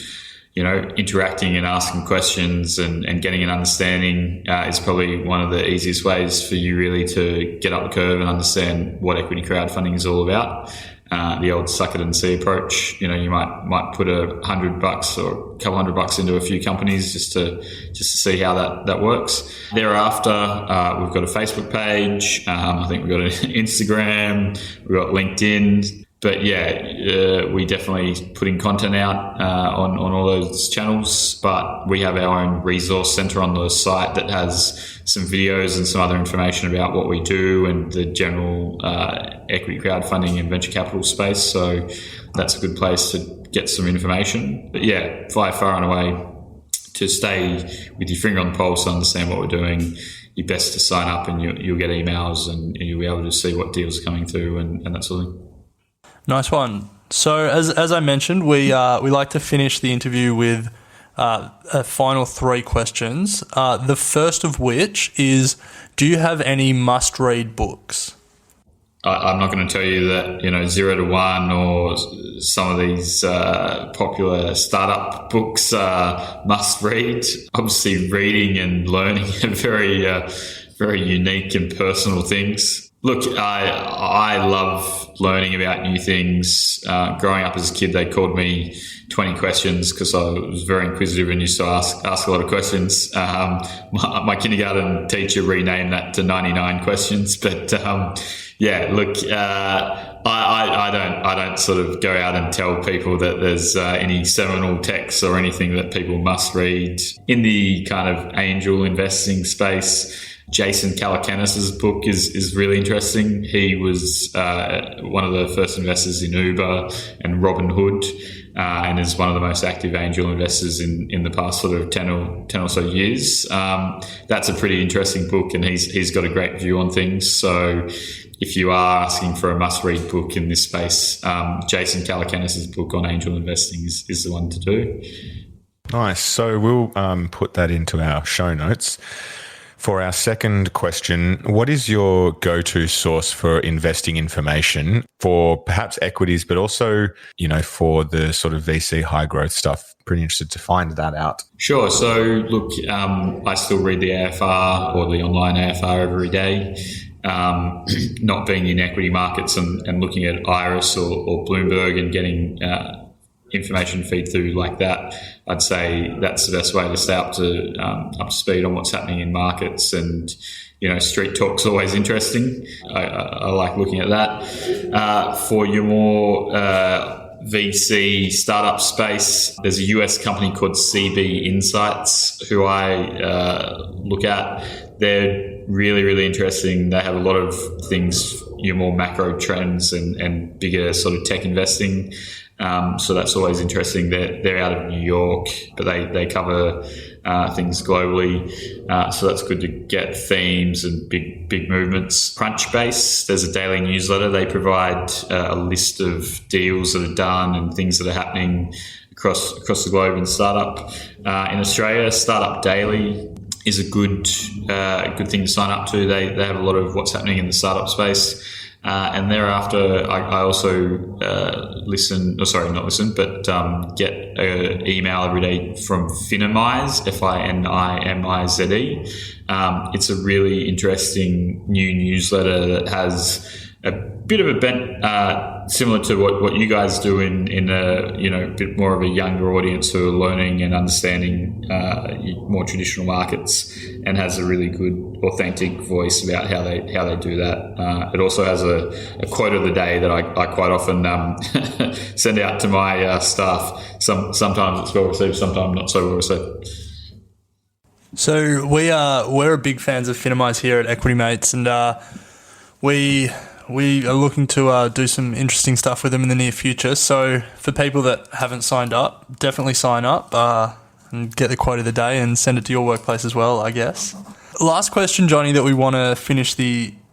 Speaker 1: interacting and asking questions and getting an understanding is probably one of the easiest ways for you really to get up the curve and understand what equity crowdfunding is all about. The old suck it and see approach. You might put $100 or a couple $100 into a few companies just to see how that works. Thereafter, we've got a Facebook page. I think we've got an Instagram. We've got LinkedIn. But we definitely putting content out on all those channels. But we have our own resource center on the site that has some videos and some other information about what we do and the general equity crowdfunding and venture capital space. So that's a good place to get some information. But by far and away, to stay with your finger on the pulse and understand what we're doing, you're best to sign up, and you'll get emails and you'll be able to see what deals are coming through and that sort of thing.
Speaker 4: Nice one. So as I mentioned, we like to finish the interview with a final 3 questions. The first of which is, do you have any must-read books?
Speaker 1: I'm not going to tell you that 0 to 1 or some of these popular startup books must read. Obviously, reading and learning are very unique and personal things. Look, I love learning about new things. Growing up as a kid, they called me 20 questions because I was very inquisitive and used to ask a lot of questions. My kindergarten teacher renamed that to 99 questions. But I don't sort of go out and tell people that there's any seminal texts or anything that people must read. In the kind of angel investing space, Jason Calacanis' book is really interesting. He was one of the first investors in Uber and Robinhood, and is one of the most active angel investors in the past sort of 10 or so years. That's a pretty interesting book, and he's got a great view on things. So if you are asking for a must-read book in this space, Jason Calacanis' book on angel investing is the one to do.
Speaker 3: Nice. So we'll put that into our show notes. For our second question, what is your go-to source for investing information for perhaps equities, but also, for the sort of VC high growth stuff? Pretty interested to find that out.
Speaker 1: Sure. So look, I still read the AFR or the online AFR every day. Not being in equity markets and looking at Iris or Bloomberg and getting information feed through like that, I'd say that's the best way to stay up to speed on what's happening in markets. And street talk's always interesting. I like looking at that. For your more VC startup space, there's a US company called CB Insights who I look at. They're really, really interesting. They have a lot of things, more macro trends and bigger sort of tech investing. So that's always interesting. They're out of New York, but they cover things globally. So that's good to get themes and big movements. Crunchbase, there's a daily newsletter. They provide a list of deals that are done and things that are happening across the globe in startup. In Australia, Startup Daily is a good thing to sign up to. They have a lot of what's happening in the startup space. And thereafter, I also get an email every day from Finimize, Finimize. It's a really interesting new newsletter that has a bit of a bent, similar to what you guys do in a bit more of a younger audience who are learning and understanding more traditional markets, and has a really good authentic voice about how they do that. It also has a quote of the day that I quite often send out to my staff. Sometimes it's well received, sometimes not so well received.
Speaker 4: So we're big fans of Finimize here at Equity Mates, and we are looking to do some interesting stuff with them in the near future. So for people that haven't signed up, definitely sign up and get the quote of the day and send it to your workplace as well, I guess. Last question, Jonny, that we want to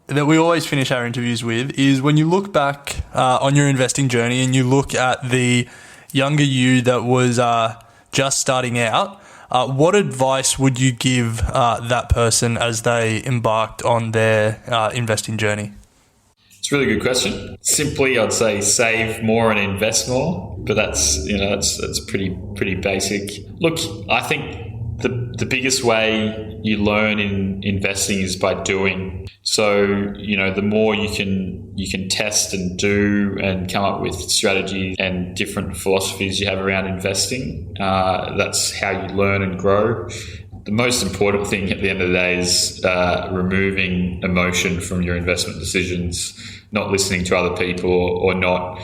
Speaker 4: that we always finish our interviews with is, when you look back on your investing journey and you look at the younger you that was just starting out, what advice would you give that person as they embarked on their investing journey?
Speaker 1: It's a really good question. Simply, I'd say save more and invest more, but that's pretty basic. Look, I think the biggest way you learn in investing is by doing. So, the more you can test and do and come up with strategies and different philosophies you have around investing, that's how you learn and grow. The most important thing at the end of the day is removing emotion from your investment decisions, not listening to other people, or not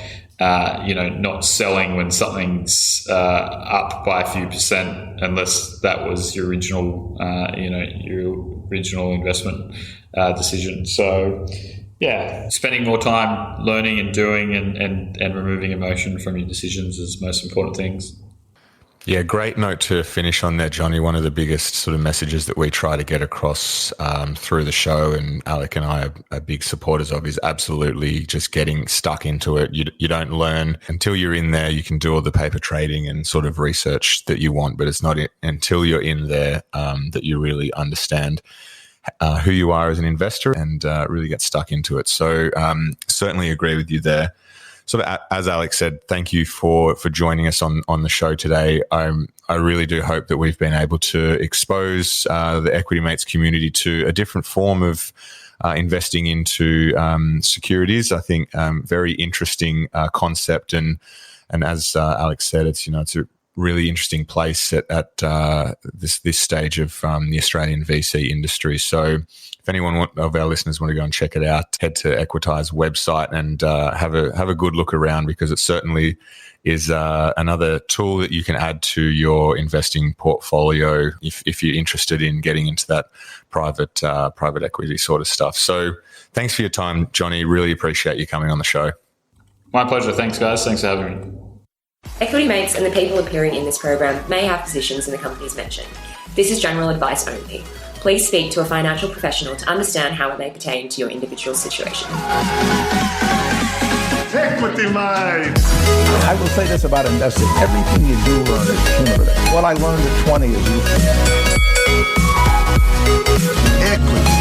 Speaker 1: selling when something's up by a few percent, unless that was your original investment decision. So, spending more time learning and doing and removing emotion from your decisions is the most important things.
Speaker 3: Yeah, great note to finish on there, Jonny. One of the biggest sort of messages that we try to get across through the show, and Alec and I are big supporters of, is absolutely just getting stuck into it. You don't learn until you're in there. You can do all the paper trading and sort of research that you want, but it's not until you're in there that you really understand who you are as an investor and really get stuck into it. So certainly agree with you there. Sort of as Alex said, thank you for joining us on the show today. I really do hope that we've been able to expose the Equity Mates community to a different form of investing into securities. I think very interesting concept, and as Alex said, it's a really interesting place at this stage of the Australian VC industry. So if anyone of our listeners want to go and check it out, head to Equitise website and have a good look around, because it certainly is another tool that you can add to your investing portfolio if you're interested in getting into that private equity sort of stuff. So thanks for your time, Jonny. Really appreciate you coming on the show.
Speaker 1: My pleasure. Thanks, guys. Thanks for having me.
Speaker 5: Equity Mates and the people appearing in this program may have positions in the companies mentioned. This is general advice only. Please speak to a financial professional to understand how it may pertain to your individual situation.
Speaker 6: Equity Mates!
Speaker 2: I will say this about investing. Everything you do learn is cumulative. What I learned at 20 is useful.
Speaker 6: Equity.